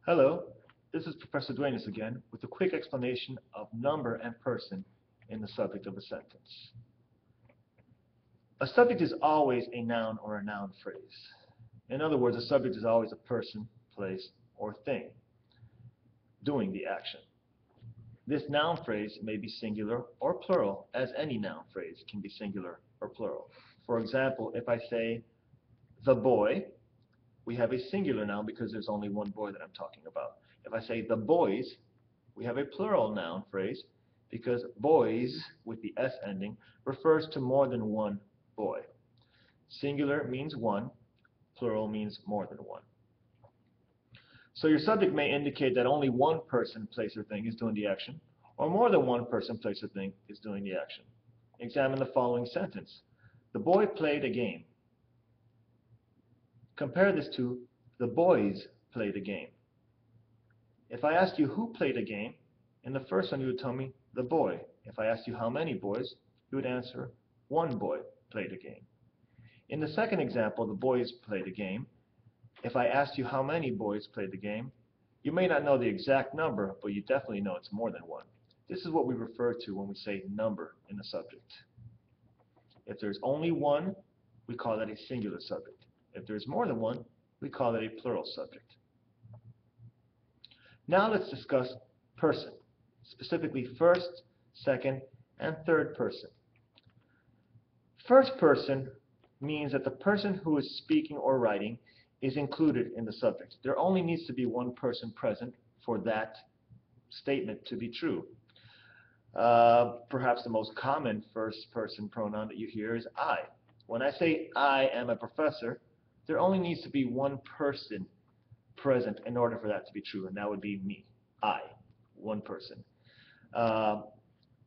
Hello, this is Professor Duenas again with a quick explanation of number and person in the subject of a sentence. A subject is always a noun or a noun phrase. In other words, a subject is always a person, place, or thing doing the action. This noun phrase may be singular or plural, as any noun phrase can be singular or plural. For example, if I say the boy, we have a singular noun because there's only one boy that I'm talking about. If I say the boys, we have a plural noun phrase because boys with the S ending refers to more than one boy. Singular means one, plural means more than one. So your subject may indicate that only one person, place, or thing is doing the action, or more than one person, place, or thing is doing the action. Examine the following sentence. The boy played a game. Compare this to the boys played a game. If I asked you who played a game, in the first one you would tell me the boy. If I asked you how many boys, you would answer one boy played a game. In the second example, the boys played a game. If I asked you how many boys played the game, you may not know the exact number, but you definitely know it's more than one. This is what we refer to when we say number in the subject. If there's only one, we call that a singular subject. If there's more than one, we call it a plural subject. Now let's discuss person, specifically first, second, and third person. First person means that the person who is speaking or writing is included in the subject. There only needs to be one person present for that statement to be true. Perhaps the most common first person pronoun that you hear is I. When I say I am a professor, there only needs to be one person present in order for that to be true, and that would be me, I, one person.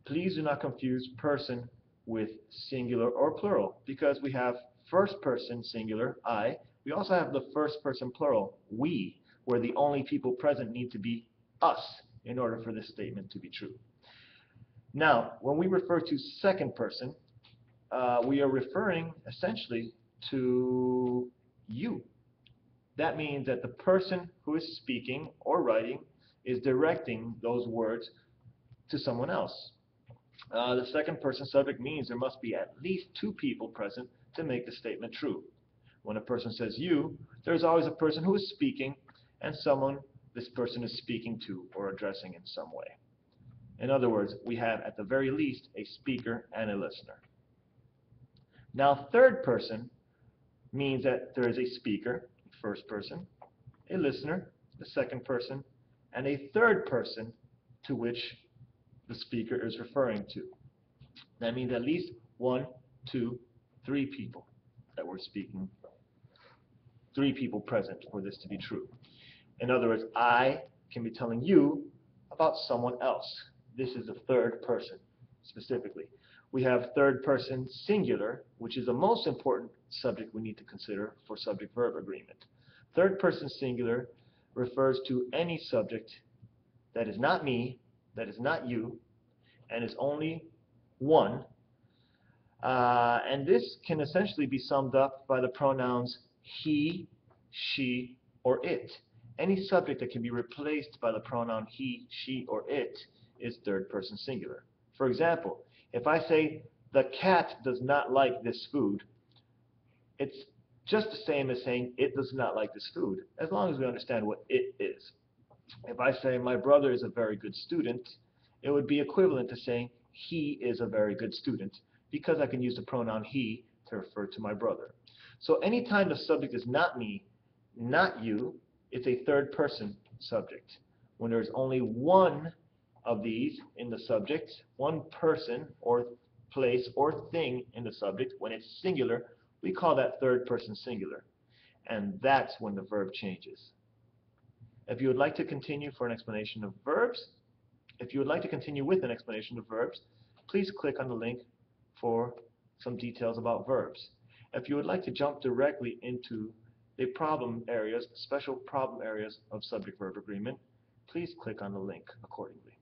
Please do not confuse person with singular or plural, because we have first person singular, I. We also have the first person plural, we, where the only people present need to be us in order for this statement to be true. Now, when we refer to second person, we are referring essentially to you. That means that the person who is speaking or writing is directing those words to someone else. The second person subject means there must be at least two people present to make the statement true. When a person says you, there's always a person who is speaking and someone this person is speaking to or addressing in some way. In other words, we have at the very least a speaker and a listener. Now, third person means that there is a speaker, first person, a listener, the second person, and a third person to which the speaker is referring to. That means at least 1, 2, 3 people that we're speaking, 3 people present for this to be true. In other words, I can be telling you about someone else. This is the third person specifically. We have third person singular, which is the most important subject we need to consider for subject-verb agreement. Third person singular refers to any subject that is not me, that is not you, and is only one. And this can essentially be summed up by the pronouns he, she, or it. Any subject that can be replaced by the pronoun he, she, or it is third person singular. For example, if I say the cat does not like this food, it's just the same as saying it does not like this food, as long as we understand what it is. If I say my brother is a very good student, it would be equivalent to saying he is a very good student, because I can use the pronoun he to refer to my brother. So anytime the subject is not me, not you, it's a third person subject. When there's only one of these in the subject, one person or place or thing in the subject, when it's singular, we call that third person singular. And that's when the verb changes. If you would like to continue for an explanation of verbs, if you would like to continue with an explanation of verbs, please click on the link for some details about verbs. If you would like to jump directly into the problem areas, special problem areas of subject-verb agreement, please click on the link accordingly.